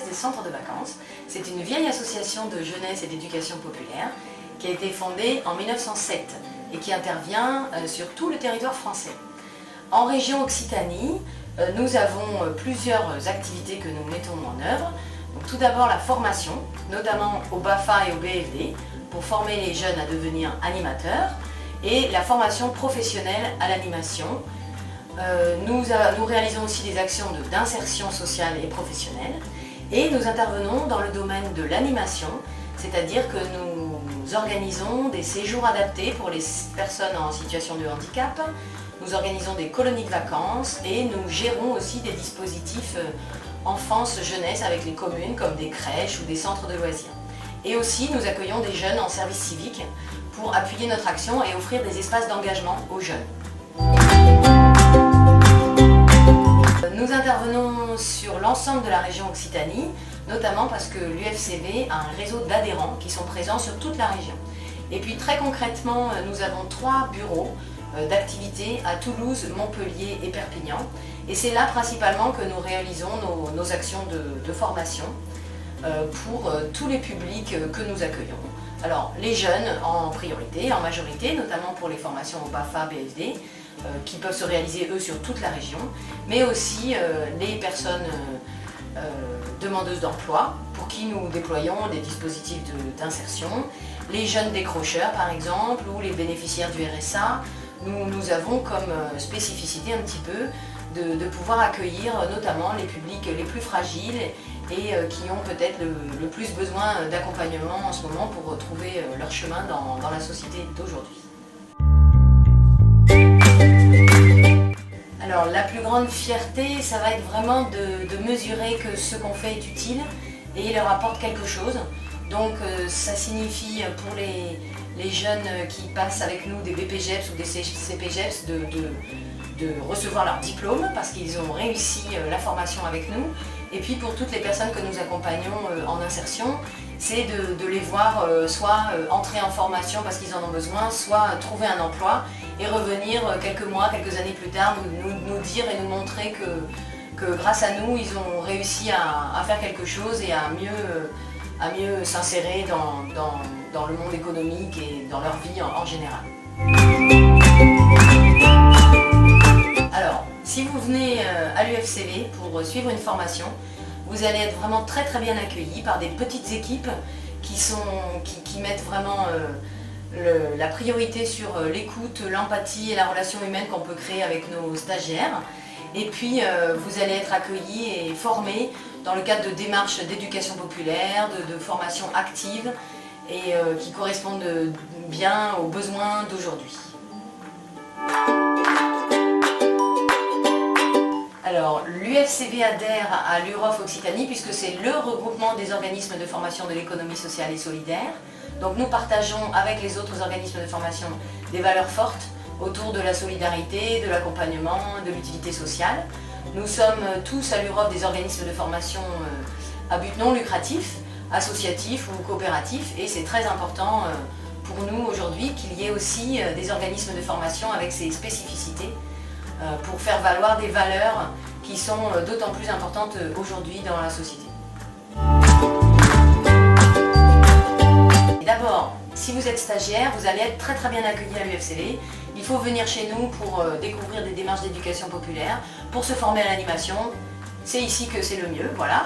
jeunesse des centres de vacances. C'est une vieille association de jeunesse et d'éducation populaire qui a été fondée en 1907 et qui intervient sur tout le territoire français. En région Occitanie, nous avons plusieurs activités que nous mettons en œuvre. Donc, tout d'abord la formation, notamment au BAFA et au BFD, pour former les jeunes à devenir animateurs, et la formation professionnelle à l'animation. Nous réalisons aussi des actions d'insertion sociale et professionnelle, et nous intervenons dans le domaine de l'animation, c'est-à-dire que nous organisons des séjours adaptés pour les personnes en situation de handicap, nous organisons des colonies de vacances et nous gérons aussi des dispositifs enfance-jeunesse avec les communes comme des crèches ou des centres de loisirs. Et aussi nous accueillons des jeunes en service civique pour appuyer notre action et offrir des espaces d'engagement aux jeunes. Nous intervenons sur l'ensemble de la région Occitanie, notamment parce que l'UFCV a un réseau d'adhérents qui sont présents sur toute la région. Et puis très concrètement, nous avons 3 bureaux d'activités à Toulouse, Montpellier et Perpignan. Et c'est là principalement que nous réalisons nos actions de formation pour tous les publics que nous accueillons. Alors les jeunes en priorité, en majorité, notamment pour les formations au BAFA, BFD, qui peuvent se réaliser eux sur toute la région, mais aussi les personnes demandeuses d'emploi pour qui nous déployons des dispositifs d'insertion, les jeunes décrocheurs par exemple, ou les bénéficiaires du RSA. Nous avons comme spécificité un petit peu de pouvoir accueillir notamment les publics les plus fragiles et qui ont peut-être le plus besoin d'accompagnement en ce moment pour retrouver leur chemin dans la société d'aujourd'hui. Alors la plus grande fierté, ça va être vraiment de mesurer que ce qu'on fait est utile et leur apporte quelque chose. Donc ça signifie pour les jeunes qui passent avec nous des BPGEPS ou des CPGEPS de recevoir leur diplôme parce qu'ils ont réussi la formation avec nous. Et puis pour toutes les personnes que nous accompagnons en insertion, c'est de les voir soit entrer en formation parce qu'ils en ont besoin, soit trouver un emploi et revenir quelques mois, quelques années plus tard, nous dire et nous montrer que grâce à nous, ils ont réussi à faire quelque chose et à mieux s'insérer dans le monde économique et dans leur vie en général. Alors, si vous venez à l'UFCV pour suivre une formation, vous allez être vraiment très bien accueillis par des petites équipes qui mettent vraiment la priorité sur l'écoute, l'empathie et la relation humaine qu'on peut créer avec nos stagiaires. Et puis vous allez être accueillis et formés dans le cadre de démarches d'éducation populaire, de formation active et qui correspondent bien aux besoins d'aujourd'hui. Alors, l'UFCV adhère à l'UROF Occitanie puisque c'est le regroupement des organismes de formation de l'économie sociale et solidaire. Donc nous partageons avec les autres organismes de formation des valeurs fortes autour de la solidarité, de l'accompagnement, de l'utilité sociale. Nous sommes tous à l'UROF des organismes de formation à but non lucratif, associatifs ou coopératifs, et c'est très important pour nous aujourd'hui qu'il y ait aussi des organismes de formation avec ces spécificités pour faire valoir des valeurs qui sont d'autant plus importantes aujourd'hui dans la société. D'abord, si vous êtes stagiaire, vous allez être très bien accueilli à l'UFCV. Il faut venir chez nous pour découvrir des démarches d'éducation populaire, pour se former à l'animation. C'est ici que c'est le mieux, voilà.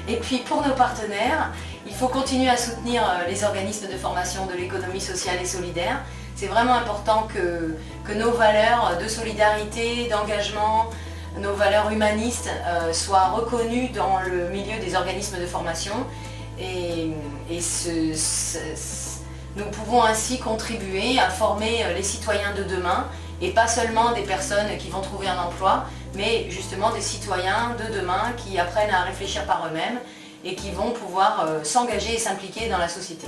Et puis pour nos partenaires, il faut continuer à soutenir les organismes de formation de l'économie sociale et solidaire. C'est vraiment important que nos valeurs de solidarité, d'engagement, nos valeurs humanistes soient reconnues dans le milieu des organismes de formation. Et nous pouvons ainsi contribuer à former les citoyens de demain et pas seulement des personnes qui vont trouver un emploi, mais justement des citoyens de demain qui apprennent à réfléchir par eux-mêmes et qui vont pouvoir s'engager et s'impliquer dans la société.